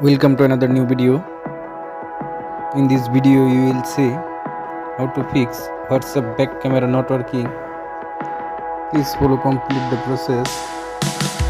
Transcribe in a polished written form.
Welcome to another new video. In this video you will see how to fix WhatsApp back camera not working. Please follow complete the process.